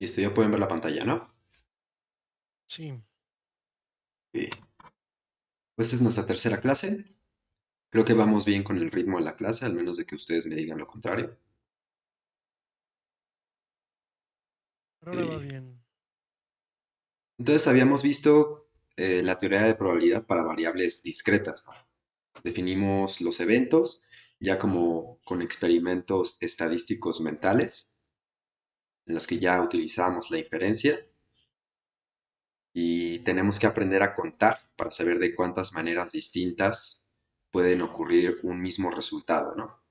Listo, ya pueden ver la pantalla, ¿no? Sí, Sí. Pues esta es nuestra tercera clase. Creo que vamos bien con el ritmo de la clase, al menos de que ustedes me digan lo contrario. por ahora va Sí. bien. Entonces habíamos visto la teoría de probabilidad para variables discretas, ¿no? Definimos los eventos ya como con experimentos estadísticos mentales, en los que ya utilizamos la inferencia y tenemos que aprender a contar para saber de cuántas maneras distintas pueden ocurrir un mismo resultado, ¿no?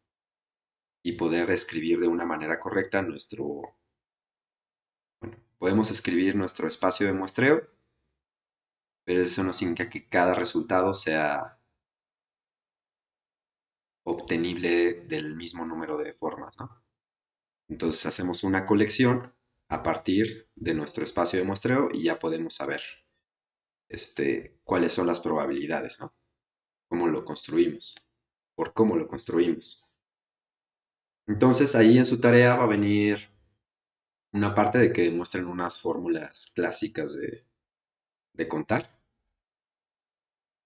Y poder escribir de una manera correcta bueno, podemos escribir nuestro espacio de muestreo, pero eso no significa que cada resultado sea obtenible del mismo número de formas, ¿no? Entonces hacemos una colección a partir de nuestro espacio de muestreo y ya podemos saber cuáles son las probabilidades, ¿no? Cómo lo construimos, por cómo lo construimos. Entonces ahí en su tarea va a venir una parte de que demuestren unas fórmulas clásicas de contar.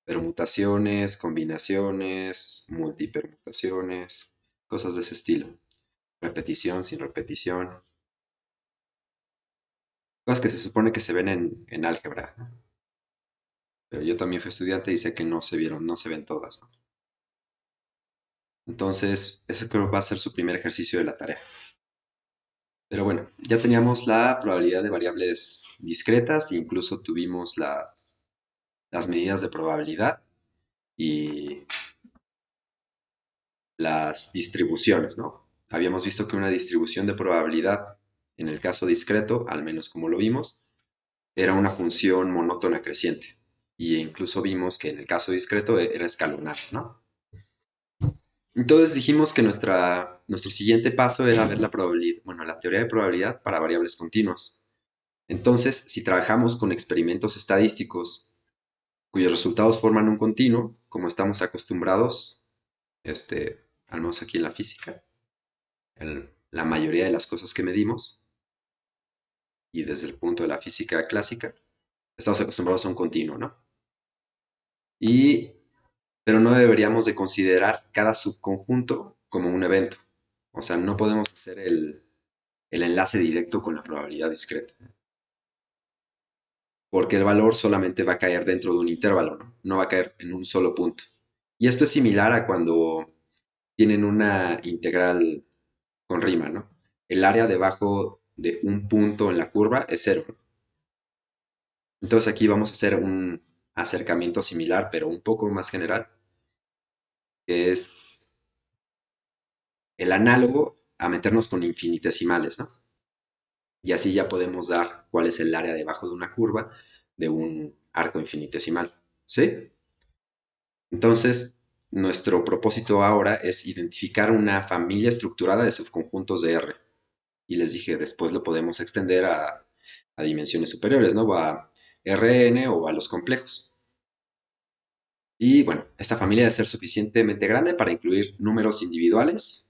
Permutaciones, combinaciones, multipermutaciones, cosas de ese estilo. Repetición sin repetición. Cosas que se supone que se ven en álgebra, ¿no? Pero yo también fui estudiante y sé que no se vieron, no se ven todas, ¿no? Entonces, ese creo que va a ser su primer ejercicio de la tarea. Pero bueno, ya teníamos la probabilidad de variables discretas, incluso tuvimos las medidas de probabilidad y las distribuciones, ¿no? Habíamos visto que una distribución de probabilidad, en el caso discreto, al menos como lo vimos, era una función monótona creciente. Y incluso vimos que en el caso discreto era escalonar, ¿no? Entonces dijimos que nuestro siguiente paso era ver la probabilidad, bueno, la teoría de probabilidad para variables continuas. Entonces, si trabajamos con experimentos estadísticos cuyos resultados forman un continuo, como estamos acostumbrados, al menos aquí en la física, la mayoría de las cosas que medimos, y desde el punto de la física clásica, estamos acostumbrados a un continuo, ¿no? Y, pero no deberíamos de considerar cada subconjunto como un evento. O sea, no podemos hacer el enlace directo con la probabilidad discreta, porque el valor solamente va a caer dentro de un intervalo, ¿no? No va a caer en un solo punto. Y esto es similar a cuando tienen una integral con rima, ¿no? El área debajo de un punto en la curva es cero, ¿no? Entonces aquí vamos a hacer un acercamiento similar, pero un poco más general, que es el análogo a meternos con infinitesimales, ¿no? Y así ya podemos dar cuál es el área debajo de una curva de un arco infinitesimal, ¿sí? Entonces, nuestro propósito ahora es identificar una familia estructurada de subconjuntos de R. Y les dije, después lo podemos extender a dimensiones superiores, ¿no? A Rn o a los complejos. Y bueno, esta familia debe ser suficientemente grande para incluir números individuales,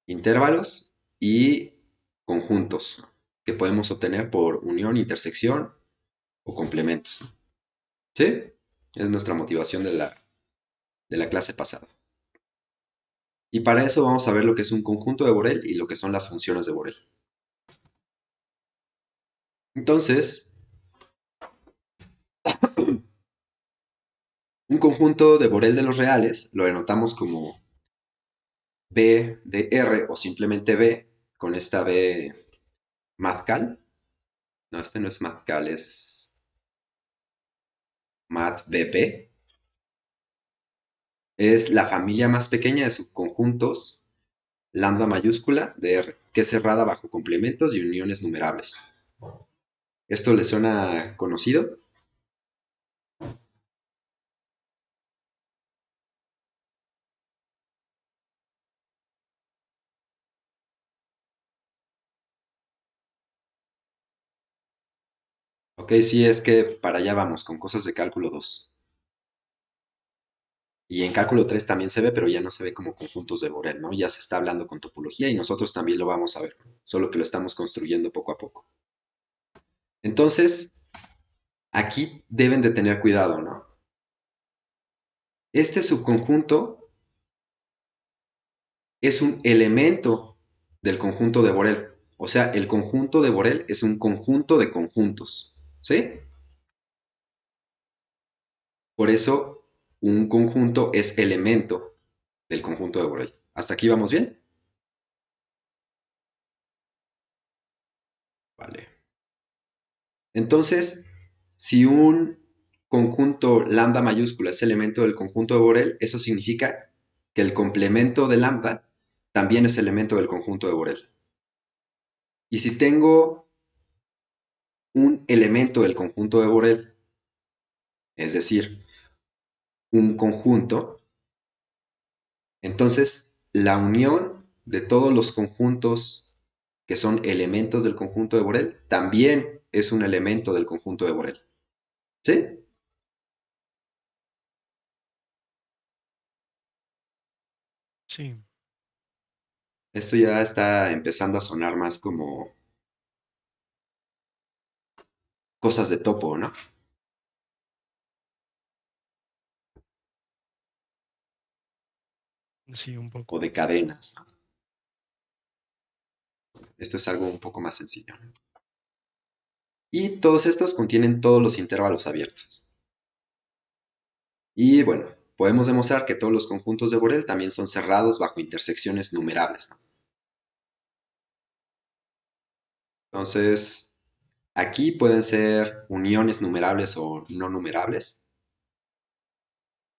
intervalos y conjuntos que podemos obtener por unión, intersección o complementos. ¿Sí? Es nuestra motivación de la clase pasada. Y para eso vamos a ver lo que es un conjunto de Borel y lo que son las funciones de Borel. Entonces, un conjunto de Borel de los reales lo denotamos como B de R o simplemente B con esta B Mathcal. No, este no es Mathcal, es MathBP. Es la familia más pequeña de subconjuntos lambda mayúscula de R, que es cerrada bajo complementos y uniones numerables. ¿Esto le suena conocido? Ok, sí, es que para allá vamos, con cosas de cálculo 2. Y en cálculo 3 también se ve, pero ya no se ve como conjuntos de Borel, ¿no? Ya se está hablando con topología y nosotros también lo vamos a ver. solo que lo estamos construyendo poco a poco. Entonces, aquí deben de tener cuidado, ¿no? Este subconjunto es un elemento del conjunto de Borel. O sea, el conjunto de Borel es un conjunto de conjuntos, ¿sí? Por eso, un conjunto es elemento del conjunto de Borel. ¿Hasta aquí vamos bien? Vale. Entonces, si un conjunto lambda mayúscula es elemento del conjunto de Borel, eso significa que el complemento de lambda también es elemento del conjunto de Borel. Y si tengo un elemento del conjunto de Borel, es decir, un conjunto, entonces la unión de todos los conjuntos que son elementos del conjunto de Borel también es un elemento del conjunto de Borel. ¿Sí? Sí, Esto ya está empezando a sonar más como cosas de topo, ¿no? sí, un O poco. de cadenas, ¿no? Esto es algo un poco más sencillo. Y todos estos contienen todos los intervalos abiertos. Y bueno, podemos demostrar que todos los conjuntos de Borel también son cerrados bajo intersecciones numerables, ¿no? Entonces, aquí pueden ser uniones numerables o no numerables,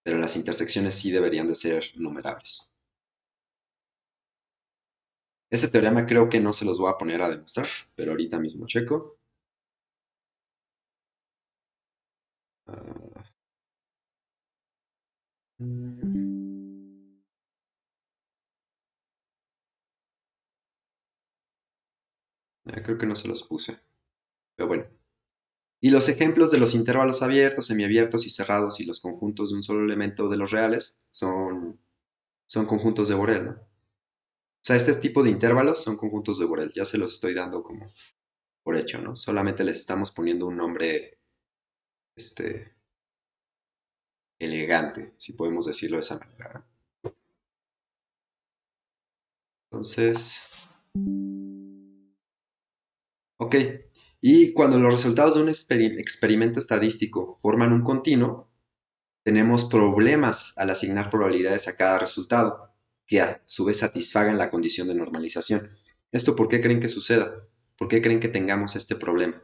pero las intersecciones sí deberían de ser numerables. Ese teorema creo que no se los voy a poner a demostrar, pero ahorita mismo checo. Ah, mm, creo que no se los puse, pero bueno. Y los ejemplos de los intervalos abiertos, semiabiertos y cerrados y los conjuntos de un solo elemento de los reales son conjuntos de Borel, ¿no? O sea, este tipo de intervalos son conjuntos de Borel. Ya se los estoy dando como por hecho, ¿no? Solamente les estamos poniendo un nombre, este, elegante, si podemos decirlo de esa manera, ¿no? Entonces, ok. Y cuando los resultados de un experimento estadístico forman un continuo, tenemos problemas al asignar probabilidades a cada resultado, que a su vez satisfagan la condición de normalización. ¿Esto por qué creen que suceda? ¿Por qué creen que tengamos este problema?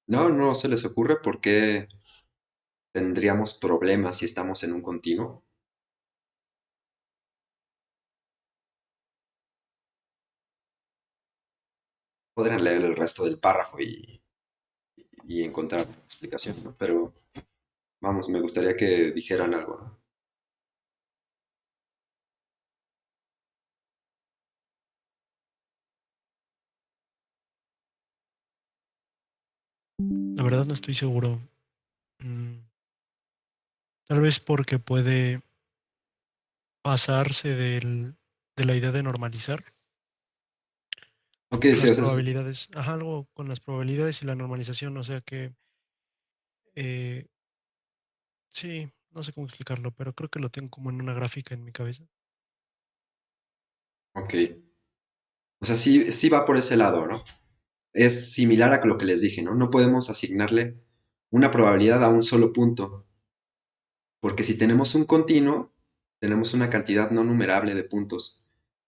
No, no se les ocurre por qué tendríamos problemas si estamos en un continuo. Podrían leer el resto del párrafo y encontrar una explicación, ¿no? Pero vamos, me gustaría que dijeran algo, ¿no? La verdad no estoy seguro. Mm, Tal vez porque puede pasarse de la idea de normalizar Ok, a sí, las o sea, probabilidades. Ajá, algo con las probabilidades y la normalización. O sea que, eh, sí, no sé cómo explicarlo, pero creo que lo tengo como en una gráfica en mi cabeza. ok. O sea, sí, sí va por ese lado, ¿no? Es similar a lo que les dije, ¿no? No podemos asignarle una probabilidad a un solo punto, porque si tenemos un continuo, tenemos una cantidad no numerable de puntos.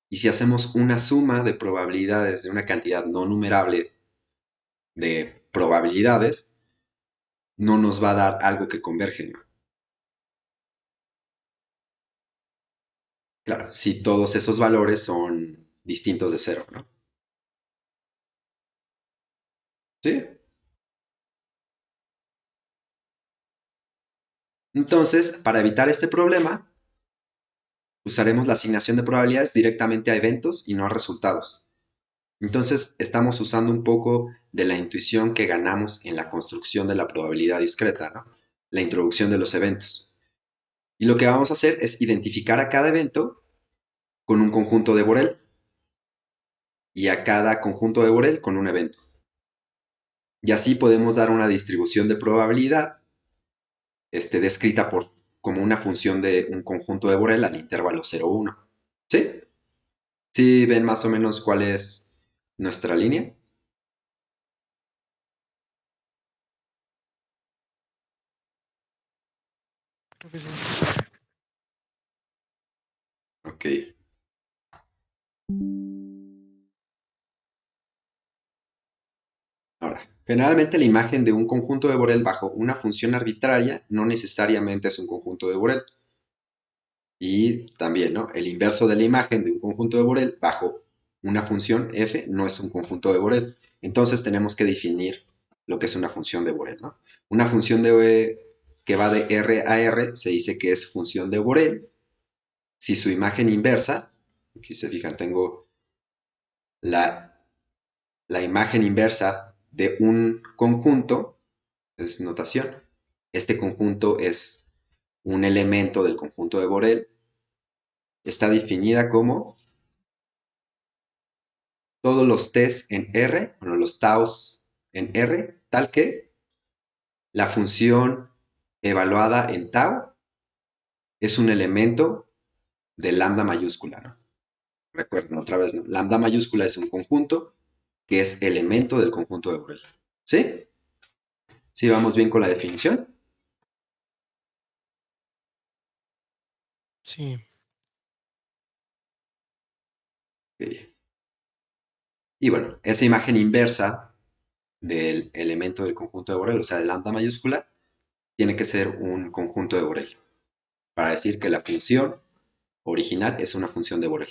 Y si hacemos una suma de probabilidades de una cantidad no numerable de probabilidades, no nos va a dar algo que converge, ¿no? Claro, si todos esos valores son distintos de cero, ¿no? ¿Sí? Entonces, para evitar este problema, usaremos la asignación de probabilidades directamente a eventos y no a resultados. Entonces, estamos usando un poco de la intuición que ganamos en la construcción de la probabilidad discreta, ¿no? La introducción de los eventos. Y lo que vamos a hacer es identificar a cada evento con un conjunto de Borel y a cada conjunto de Borel con un evento. Y así podemos dar una distribución de probabilidad descrita como una función de un conjunto de Borel al intervalo 0, 1. ¿Sí? ¿Sí ven más o menos cuál es nuestra línea? Creo que sí. Ok. Ahora, generalmente la imagen de un conjunto de Borel bajo una función arbitraria no necesariamente es un conjunto de Borel. Y también, ¿no? El inverso de la imagen de un conjunto de Borel bajo una función f no es un conjunto de Borel. Entonces tenemos que definir lo que es una función de Borel, ¿no? Una función que va de R a R se dice que es función de Borel si su imagen inversa, aquí se fijan, tengo la, la imagen inversa de un conjunto, es notación, este conjunto es un elemento del conjunto de Borel, está definida como todos los t's en R, bueno, los taus en R, tal que la función evaluada en tau es un elemento de lambda mayúscula, ¿no? Recuerden otra vez, ¿no? Lambda mayúscula es un conjunto que es elemento del conjunto de Borel. ¿Sí? ¿Sí vamos bien con la definición? Sí, Ok. Y bueno, esa imagen inversa del elemento del conjunto de Borel, o sea, de lambda mayúscula, tiene que ser un conjunto de Borel, para decir que la función original es una función de Borel.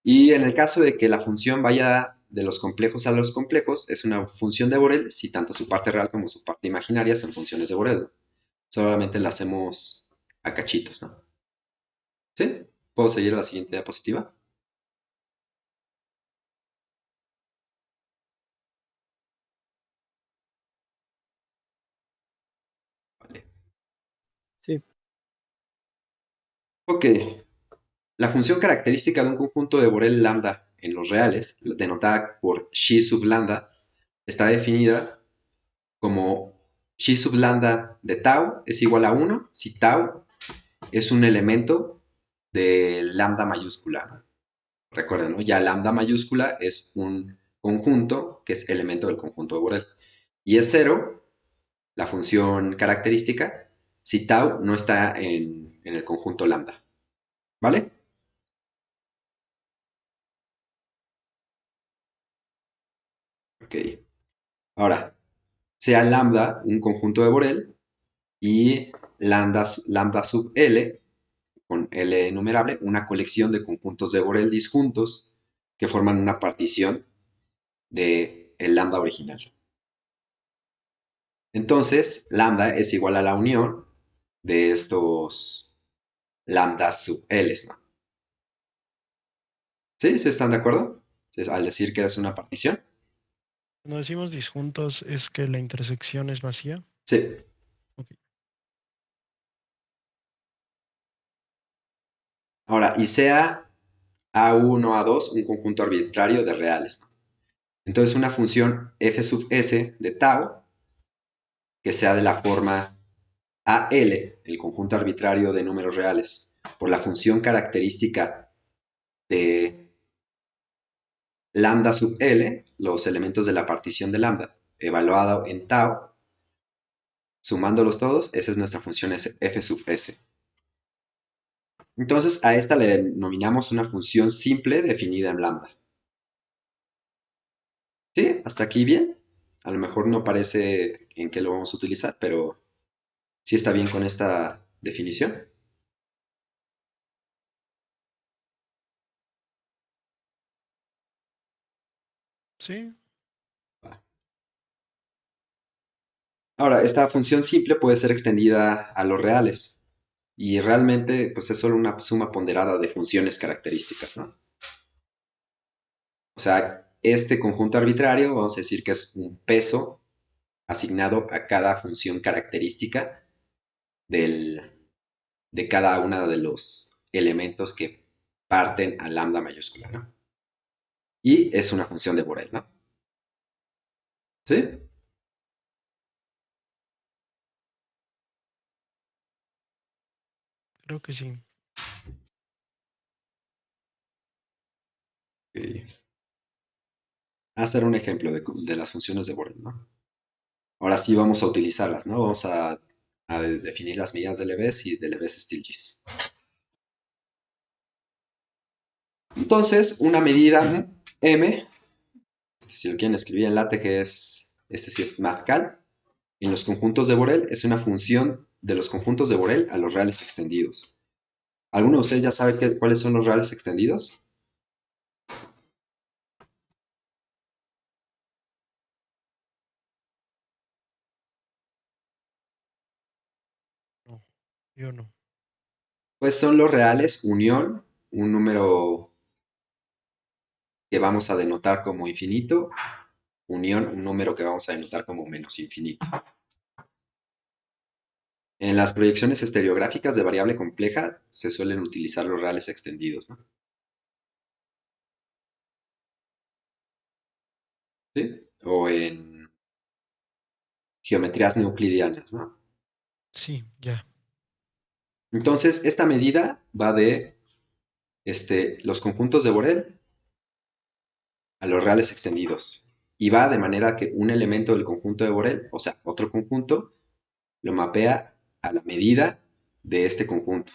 Y en el caso de que la función vaya de los complejos a los complejos, es una función de Borel si tanto su parte real como su parte imaginaria son funciones de Borel, ¿no? Solamente la hacemos a cachitos, ¿no? ¿Sí? ¿Puedo seguir a la siguiente diapositiva? Vale. Sí, Ok. La función característica de un conjunto de Borel lambda en los reales, denotada por xi sub lambda, está definida como xi sub lambda de tau es igual a 1 si tau es un elemento de lambda mayúscula, ¿no? Recuerden, ¿no? Ya lambda mayúscula es un conjunto que es elemento del conjunto de Borel. Y es cero, la función característica, si tau no está en el conjunto lambda. ¿Vale? Ok. Ahora, sea lambda un conjunto de Borel y lambda sub L, con L enumerable, una colección de conjuntos de Borel disjuntos que forman una partición de el lambda original. Entonces, lambda es igual a la unión de estos lambda sub L, ¿no? ¿Sí? ¿Sí están de acuerdo? Al decir que es una partición. cuando decimos disjuntos es que la intersección es vacía. Sí. Ok. Ahora, y sea A1, A2 un conjunto arbitrario de reales, ¿no? Entonces, una función f sub s de tau que sea de la forma AL, el conjunto arbitrario de números reales, por la función característica de lambda sub L, los elementos de la partición de lambda, evaluado en tau, sumándolos todos, esa es nuestra función f sub s. Entonces, a esta le denominamos una función simple definida en lambda. ¿Sí? ¿Hasta aquí bien? A lo mejor no parece en qué lo vamos a utilizar, pero sí está bien con esta definición. Sí, Ahora, esta función simple puede ser extendida a los reales y realmente pues es solo una suma ponderada de funciones características, ¿no? O sea, este conjunto arbitrario, vamos a decir que es un peso asignado a cada función característica del, de cada uno de los elementos que parten a lambda mayúscula, ¿no? Y es una función de Borel, ¿no? ¿Sí? Creo que sí. Ok. Hacer un ejemplo de las funciones de Borel, ¿no? Ahora sí vamos a utilizarlas, ¿no? Vamos a definir las medidas de Lebesgue y de Lebesgue-Stieltjes. Entonces, una medida m, si lo quieren escribir en LaTeX, este sí es MathCal, en los conjuntos de Borel es una función de los conjuntos de Borel a los reales extendidos. ¿Alguno de ustedes ya sabe cuáles son los reales extendidos? No, yo no. Pues son los reales unión, un número que vamos a denotar como infinito, unión, un número que vamos a denotar como menos infinito. En las proyecciones estereográficas de variable compleja se suelen utilizar los reales extendidos, ¿no? ¿Sí? O en geometrías neuclidianas, ¿no? Sí, ya. Entonces, esta medida va de los conjuntos de Borel a los reales extendidos. Y va de manera que un elemento del conjunto de Borel, o sea, otro conjunto, lo mapea a la medida de este conjunto.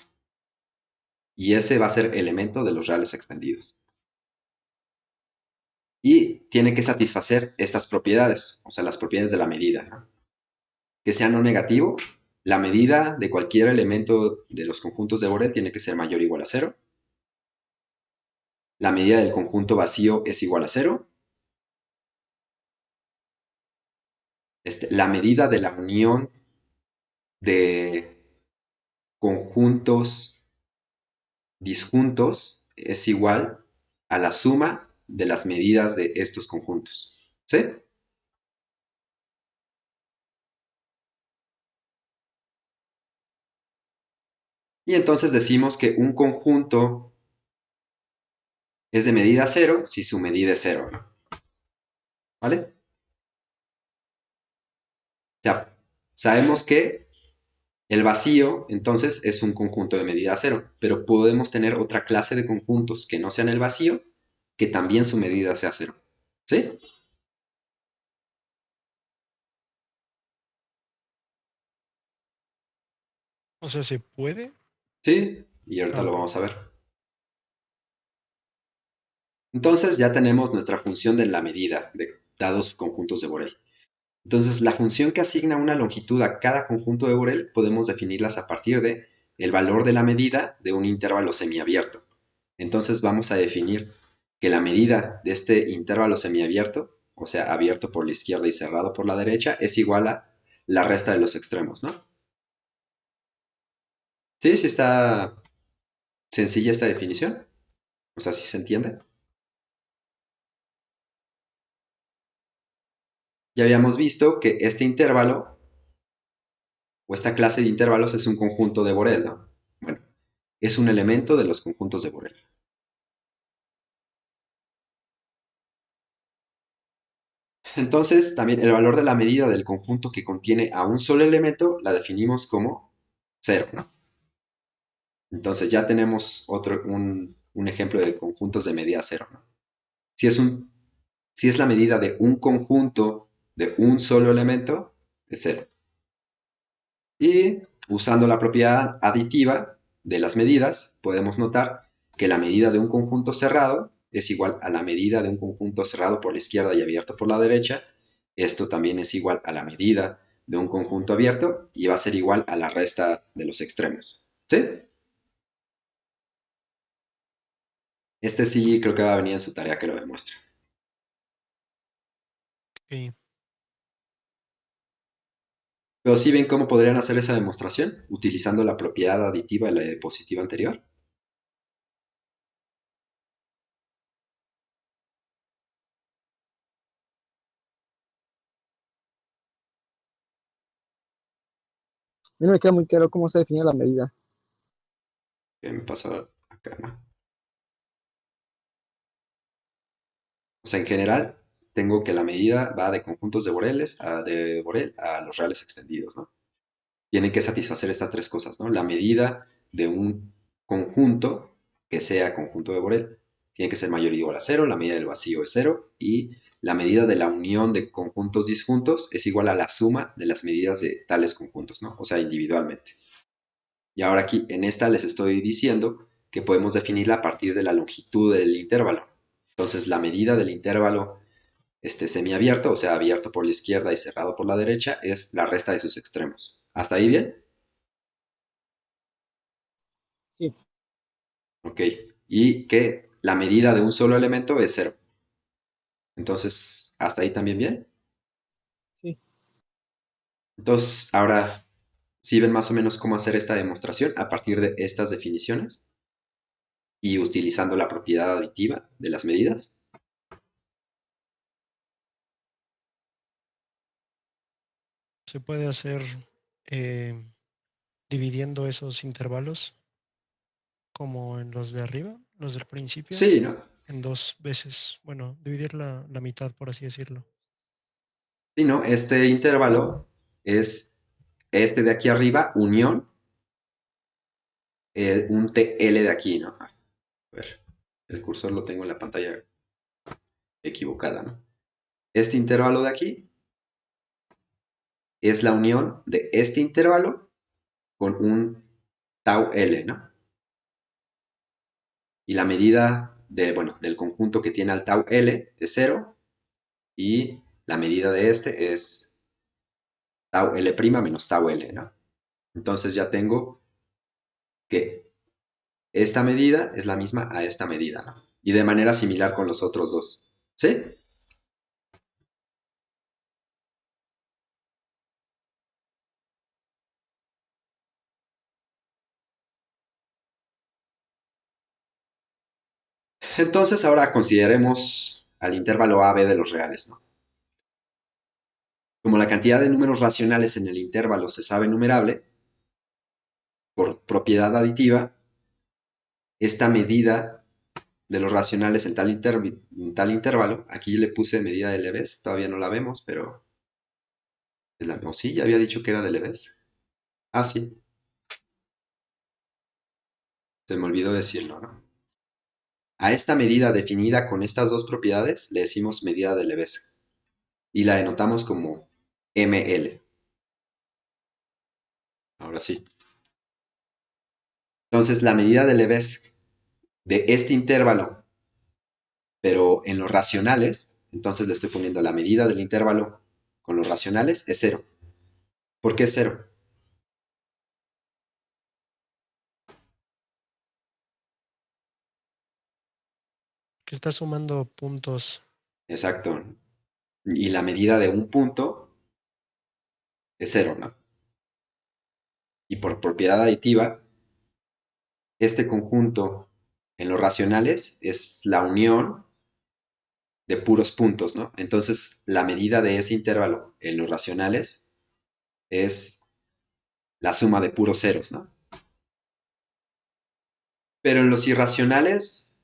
Y ese va a ser elemento de los reales extendidos. Y tiene que satisfacer estas propiedades, o sea, las propiedades de la medida, ¿no? Que sea no negativo, la medida de cualquier elemento de los conjuntos de Borel tiene que ser mayor o igual a cero. La medida del conjunto vacío es igual a cero. La medida de la unión de conjuntos disjuntos es igual a la suma de las medidas de estos conjuntos. ¿Sí? Y entonces decimos que un conjunto es de medida cero si su medida es cero, ¿no? ¿Vale? O sea, sabemos que el vacío, entonces, es un conjunto de medida cero, pero podemos tener otra clase de conjuntos que no sean el vacío, que también su medida sea cero. ¿Sí? O sea, ¿se puede? Sí, y ahorita Ah, lo ok. vamos a ver. Entonces ya tenemos nuestra función de la medida de dados conjuntos de Borel. Entonces, la función que asigna una longitud a cada conjunto de Borel podemos definirlas a partir de el valor de la medida de un intervalo semiabierto. Entonces, vamos a definir que la medida de este intervalo semiabierto, o sea, abierto por la izquierda y cerrado por la derecha, es igual a la resta de los extremos, ¿no? Sí, sí está sencilla esta definición. O sea, sí se entiende. Ya habíamos visto que este intervalo o esta clase de intervalos es un conjunto de Borel, ¿no? Bueno, es un elemento de los conjuntos de Borel. Entonces, también el valor de la medida del conjunto que contiene a un solo elemento la definimos como cero, ¿no? Entonces ya tenemos un ejemplo de conjuntos de medida cero, ¿no? Si es, si es la medida de un conjunto de un solo elemento, es cero. Y usando la propiedad aditiva de las medidas, podemos notar que la medida de un conjunto cerrado es igual a la medida de un conjunto cerrado por la izquierda y abierto por la derecha. Esto también es igual a la medida de un conjunto abierto y va a ser igual a la resta de los extremos. ¿Sí? Este sí creo que va a venir en su tarea que lo demuestre. Ok. Pero sí ven cómo podrían hacer esa demostración utilizando la propiedad aditiva de la diapositiva anterior. A mí no me queda muy claro cómo se define la medida. Que me pasa acá, ¿no? O sea, en general, tengo que la medida va de conjuntos de Borel a los reales extendidos, ¿no? Tienen que satisfacer estas tres cosas, ¿no? La medida de un conjunto que sea conjunto de Borel tiene que ser mayor o igual a cero, la medida del vacío es cero y la medida de la unión de conjuntos disjuntos es igual a la suma de las medidas de tales conjuntos, ¿no? O sea, individualmente. Y ahora aquí en esta les estoy diciendo que podemos definirla a partir de la longitud del intervalo. Entonces, la medida del intervalo semiabierto, o sea, abierto por la izquierda y cerrado por la derecha, es la resta de sus extremos. ¿Hasta ahí bien? Sí, Ok. Y que la medida de un solo elemento es cero. Entonces, ¿hasta ahí también bien? sí, Entonces, ahora, ¿sí ven más o menos cómo hacer esta demostración a partir de estas definiciones y utilizando la propiedad aditiva de las medidas? Se puede hacer eh, dividiendo esos intervalos como en los de arriba, los del principio, Sí, ¿no? en dos veces. Bueno, dividir la mitad, por así decirlo. Sí, ¿no? Este intervalo es este de aquí arriba, unión, un TL de aquí, ¿no? A ver, el cursor lo tengo en la pantalla equivocada, ¿no? Este intervalo de aquí es la unión de este intervalo con un tau L, ¿no? Y la medida bueno, del conjunto que tiene al tau L es cero y la medida de este es tau L' menos tau L, ¿no? Entonces ya tengo que esta medida es la misma a esta medida, ¿no? Y de manera similar con los otros dos. ¿Sí? Entonces ahora consideremos al intervalo AB de los reales, ¿no? Como la cantidad de números racionales en el intervalo se sabe numerable, por propiedad aditiva, esta medida de los racionales en tal intervalo, aquí le puse medida de Lebesgue, todavía no la vemos, pero... ¿O sí? ¿Ya había dicho que era de Lebesgue? Ah, sí, se me olvidó decirlo, ¿no? A esta medida definida con estas dos propiedades le decimos medida de Lebesgue y la denotamos como ML. Ahora sí. Entonces, la medida de Lebesgue de este intervalo, pero en los racionales, entonces le estoy poniendo la medida del intervalo con los racionales, es cero. ¿Por qué es cero? Que está sumando puntos. Exacto. Y la medida de un punto es cero, ¿no? Y por propiedad aditiva, este conjunto en los racionales es la unión de puros puntos, ¿no? Entonces, la medida de ese intervalo en los racionales es la suma de puros ceros, ¿no? Pero en los irracionales,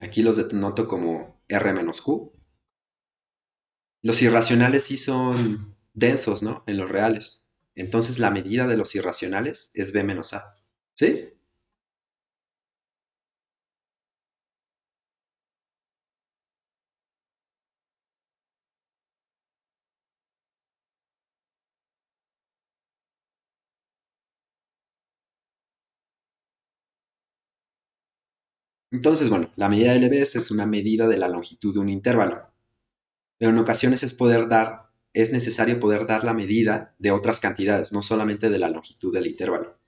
aquí los denoto como R menos Q, los irracionales sí son densos, ¿no? En los reales. Entonces, la medida de los irracionales es B menos A. ¿Sí? Entonces, bueno, la medida de LBS es una medida de la longitud de un intervalo. Pero en ocasiones es necesario poder dar la medida de otras cantidades, no solamente de la longitud del intervalo.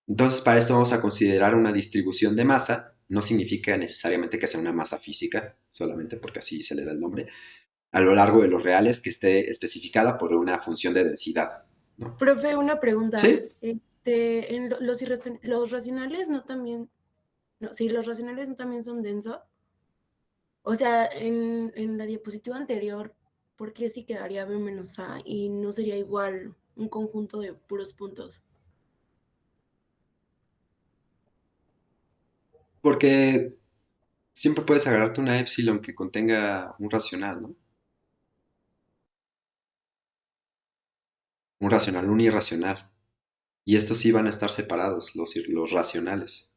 Entonces, para esto vamos a considerar una distribución de masa. No significa necesariamente que sea una masa física, solamente porque así se le da el nombre. a lo largo de los reales que esté especificada por una función de densidad, ¿no? Profe, una pregunta. Sí, Los racionales no también, no, sí, los racionales no también son densos. O sea, en la diapositiva anterior, ¿por qué sí quedaría B menos A y no sería igual un conjunto de puros puntos? porque siempre puedes agarrarte una epsilon que contenga un racional, ¿no? Un racional, un irracional. Y estos sí van a estar separados, los racionales.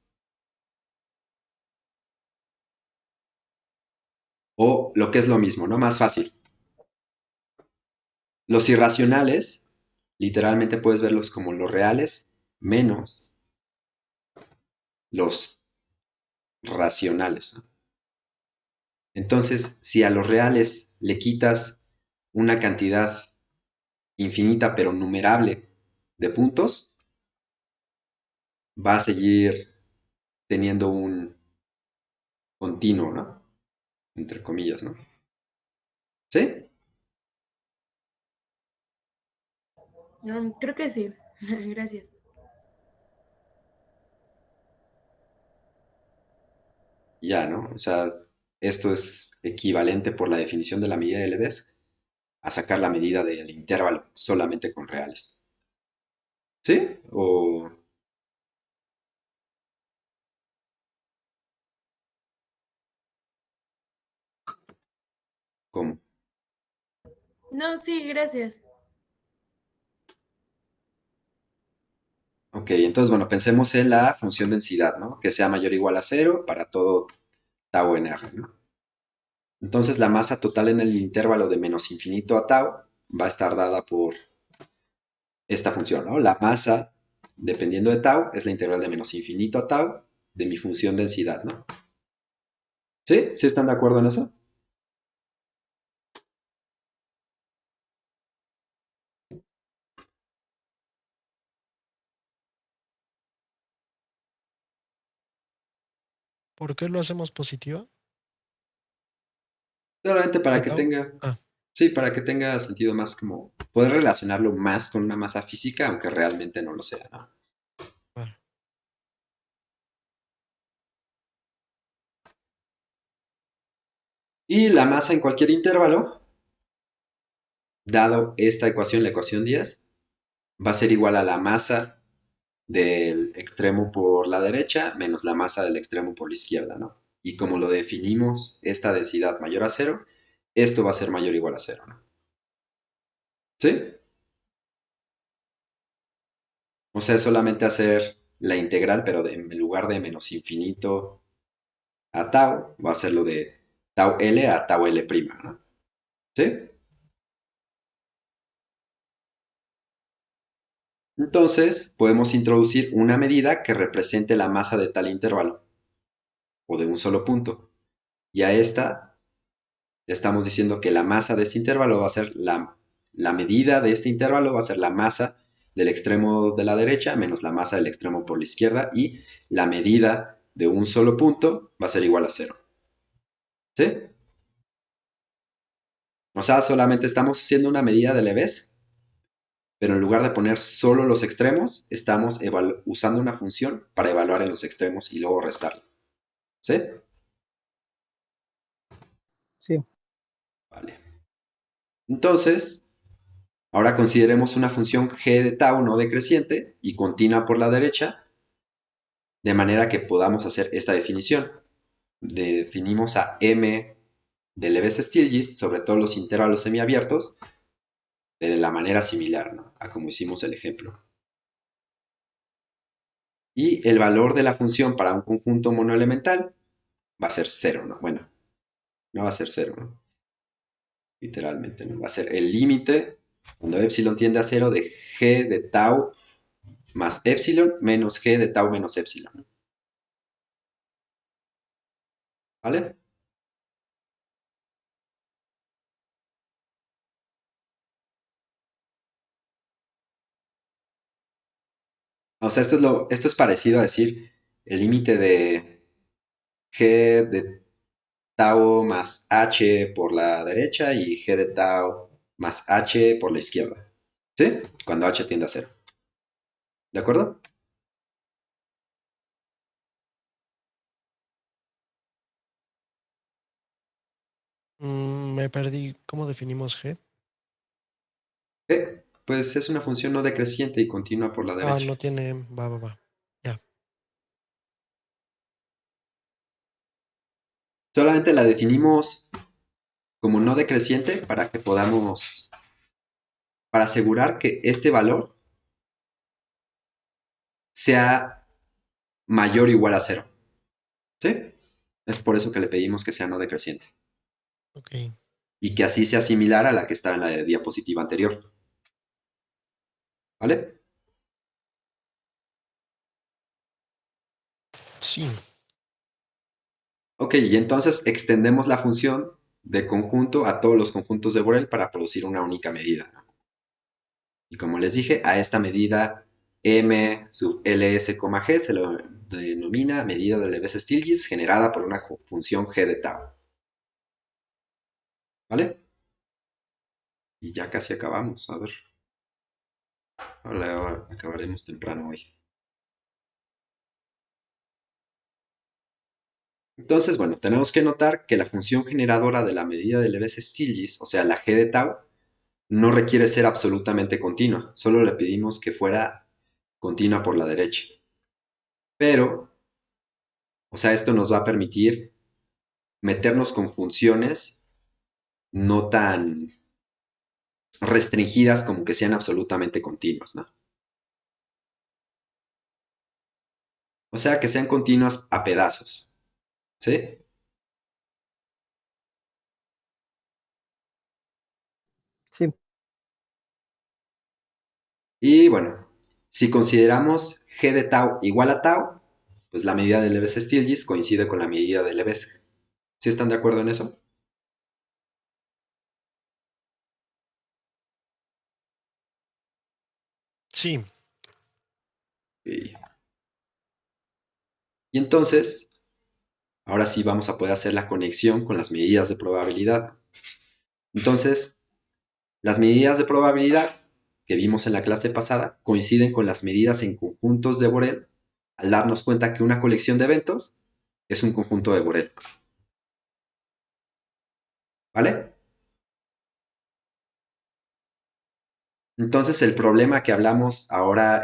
O lo que es lo mismo, ¿no? Más fácil. Los irracionales, literalmente puedes verlos como los reales menos los racionales, ¿no? Entonces, si a los reales le quitas una cantidad infinita pero numerable de puntos, va a seguir teniendo un continuo, ¿no? Entre comillas, ¿no? ¿Sí? Creo que sí. Gracias. Ya, ¿no? O sea, esto es equivalente por la definición de la medida de Lebesgue a sacar la medida del intervalo solamente con reales. ¿Sí? ¿O cómo? No, sí, gracias. Ok, entonces, bueno, pensemos en la función densidad, ¿no? Que sea mayor o igual a cero para todo tau en R, ¿no? Entonces, la masa total en el intervalo de menos infinito a tau va a estar dada por esta función, ¿no? La masa, dependiendo de tau, es la integral de menos infinito a tau de mi función densidad, ¿no? ¿Sí? ¿Sí están de acuerdo en eso? ¿Por qué lo hacemos positiva? Solamente para ¿A que tau? tenga, Ah, sí, para que tenga sentido más como poder relacionarlo más con una masa física, aunque realmente no lo sea, ¿no? vale. Y la masa en cualquier intervalo, dado esta ecuación, la ecuación 10, va a ser igual a la masa del extremo por la derecha menos la masa del extremo por la izquierda, ¿no? Y como lo definimos, esta densidad mayor a cero, esto va a ser mayor o igual a cero, ¿no? ¿Sí? O sea, es solamente hacer la integral, pero en lugar de menos infinito a tau, va a ser lo de tau L a tau L', ¿no? ¿Sí? Entonces, podemos introducir una medida que represente la masa de tal intervalo, o de un solo punto. Y a esta le estamos diciendo que la masa de este intervalo va a ser la medida de este intervalo, va a ser la masa del extremo de la derecha menos la masa del extremo por la izquierda, y la medida de un solo punto va a ser igual a cero. ¿Sí? O sea, solamente estamos haciendo una medida de Lebesgue, pero en lugar de poner solo los extremos, estamos usando una función para evaluar en los extremos y luego restarla. ¿Sí? Sí, Vale. Entonces, ahora consideremos una función g de tau no decreciente y continua por la derecha, de manera que podamos hacer esta definición. Definimos a m de Lebesgue-Stieltjes sobre todos los intervalos semiabiertos de la manera similar, ¿no? A como hicimos el ejemplo. Y el valor de la función para un conjunto monoelemental va a ser cero, ¿no? Bueno, no va a ser cero, ¿no? Literalmente, ¿no? Va a ser el límite cuando epsilon tiende a cero de g de tau más epsilon menos g de tau menos epsilon. ¿Vale? O sea, esto es parecido a decir el límite de g de tau más h por la derecha y g de tau más h por la izquierda. ¿Sí? Cuando h tiende a 0. ¿De acuerdo? Me perdí. ¿Cómo definimos G? Pues es una función no decreciente y continua por la Ah, derecha. no tiene. Va. Ya. Solamente la definimos como no decreciente para asegurar que este valor sea mayor o igual a 0. ¿Sí? Es por eso que le pedimos que sea no decreciente. Ok. Y que así sea similar a la que está en la diapositiva anterior. ¿Vale? Sí. Ok, y entonces extendemos la función de conjunto a todos los conjuntos de Borel para producir una única medida. Y como les dije, a esta medida m sub ls, g se lo denomina medida de Lebesgue-Stieltjes generada por una función g de tau. ¿Vale? Y ya casi acabamos. A ver. Ahora acabaremos temprano hoy. Entonces, bueno, tenemos que notar que la función generadora de la medida de Lebesgue-Stieltjes, o sea, la g de tau, no requiere ser absolutamente continua. Solo le pedimos que fuera continua por la derecha. Pero, o sea, esto nos va a permitir meternos con funciones no tan restringidas como que sean absolutamente continuas, ¿no? O sea, que sean continuas a pedazos, ¿sí? Sí, Y bueno, si consideramos g de tau igual a tau, pues la medida de Lebesgue-Stieltjes coincide con la medida de Lebesgue. ¿Sí están de acuerdo en eso? Sí. Y entonces, ahora sí vamos a poder hacer la conexión con las medidas de probabilidad. Entonces, las medidas de probabilidad que vimos en la clase pasada coinciden con las medidas en conjuntos de Borel al darnos cuenta que una colección de eventos es un conjunto de Borel. ¿Vale? Entonces el problema que hablamos ahora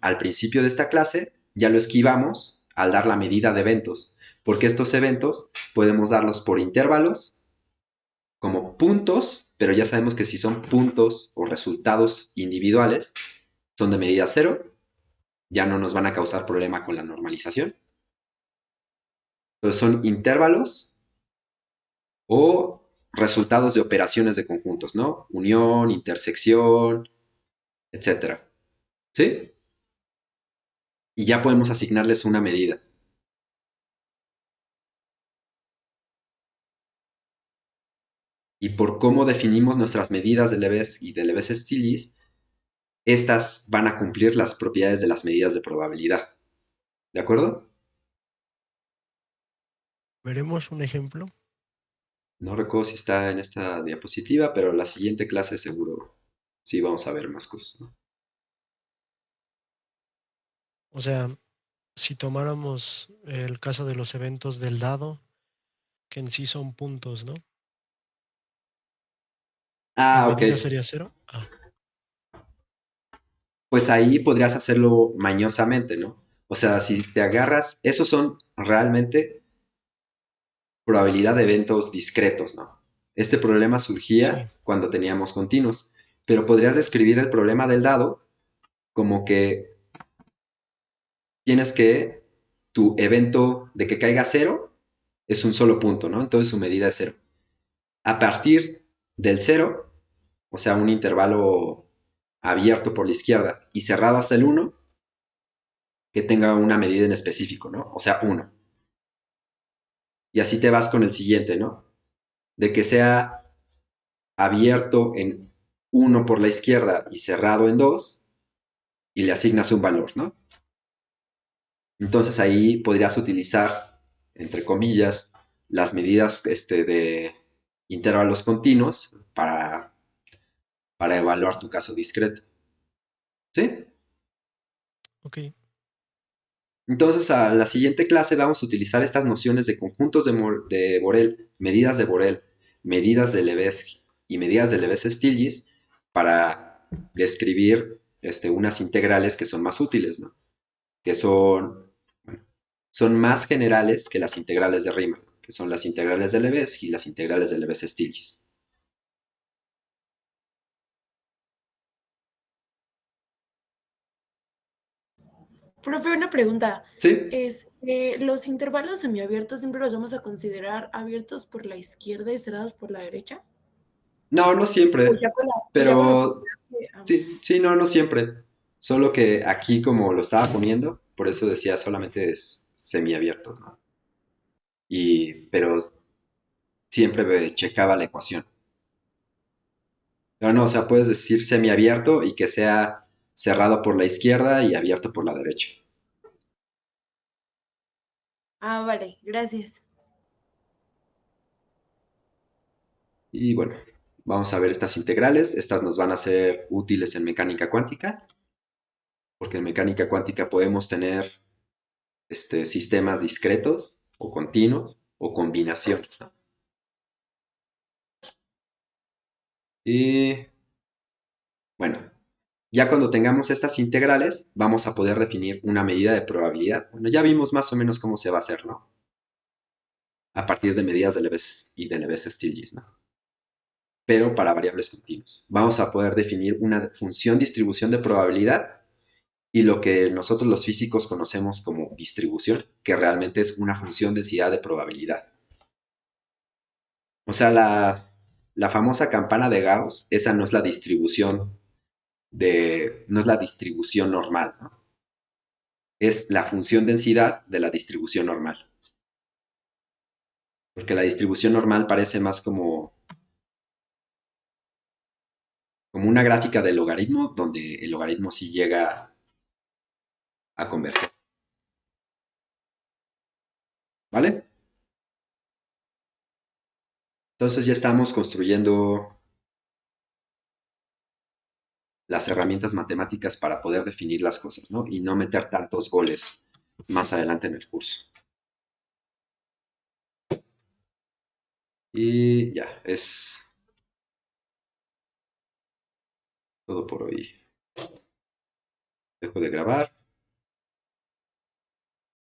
al principio de esta clase ya lo esquivamos al dar la medida de eventos, porque estos eventos podemos darlos por intervalos como puntos, pero ya sabemos que si son puntos o resultados individuales, son de medida 0, ya no nos van a causar problema con la normalización. Entonces son intervalos o resultados de operaciones de conjuntos, ¿no? Unión, intersección, etcétera. ¿Sí? Y ya podemos asignarles una medida. Y por cómo definimos nuestras medidas de Lebesgue y de Lebesgue-Stieltjes, estas van a cumplir las propiedades de las medidas de probabilidad. ¿De acuerdo? ¿Veremos un ejemplo? No recuerdo si está en esta diapositiva, pero la siguiente clase seguro sí vamos a ver más cosas, ¿no? O sea, si tomáramos el caso de los eventos del dado, que en sí son puntos, ¿no? ¿La Ah, ok. medida sería 0? Ah, Pues ahí podrías hacerlo mañosamente, ¿no? O sea, si te agarras, esos son realmente probabilidad de eventos discretos, ¿no? Este problema sí. surgía cuando teníamos continuos, pero podrías describir el problema del dado como que tienes que tu evento de que caiga 0 es un solo punto, ¿no? Entonces su medida es 0. A partir del 0, o sea, un intervalo abierto por la izquierda y cerrado hasta el 1, que tenga una medida en específico, ¿no? O sea, 1. Y así te vas con el siguiente, ¿no? De que sea abierto en 1 por la izquierda y cerrado en 2, y le asignas un valor, ¿no? Entonces ahí podrías utilizar, entre comillas, las medidas de intervalos continuos para evaluar tu caso discreto. ¿Sí? Ok. Entonces, a la siguiente clase vamos a utilizar estas nociones de conjuntos de Borel, medidas de Borel, medidas de Lebesgue y medidas de Lebesgue-Stieltjes para describir unas integrales que son más útiles, ¿no? Que bueno, son más generales que las integrales de Riemann, que son las integrales de Lebesgue y las integrales de Lebesgue-Stieltjes. Profe, una pregunta. ¿Sí? ¿Los intervalos semiabiertos siempre los vamos a considerar abiertos por la izquierda y cerrados por la derecha? No, no O siempre, ya con la pero fórmula sí, sí, no, no siempre. Solo que aquí como lo estaba poniendo, por eso decía solamente es semiabiertos, ¿no? Pero siempre checaba la ecuación. Pero no, o sea, puedes decir semiabierto y que sea cerrado por la izquierda y abierto por la derecha. vale, gracias. Y bueno, vamos a ver estas integrales. Estas nos van a ser útiles en mecánica cuántica, porque en mecánica cuántica podemos tener sistemas discretos o continuos o combinaciones, ¿no? Y bueno, ya cuando tengamos estas integrales, vamos a poder definir una medida de probabilidad. Bueno, ya vimos más o menos cómo se va a hacer, ¿no? A partir de medidas de Lebesgue y de Lebesgue-Stieltjes, ¿no? Pero para variables continuas. Vamos a poder definir una función distribución de probabilidad y lo que nosotros los físicos conocemos como distribución, que realmente es una función densidad de probabilidad. O sea, la famosa campana de Gauss, esa no es la distribución no es la distribución normal, ¿no? Es la función densidad de la distribución normal. Porque la distribución normal parece más como una gráfica del logaritmo, donde el logaritmo sí llega a converger. ¿Vale? Entonces ya estamos construyendo las herramientas matemáticas para poder definir las cosas, ¿no? Y no meter tantos goles más adelante en el curso. Y ya, es todo por hoy. Dejo de grabar.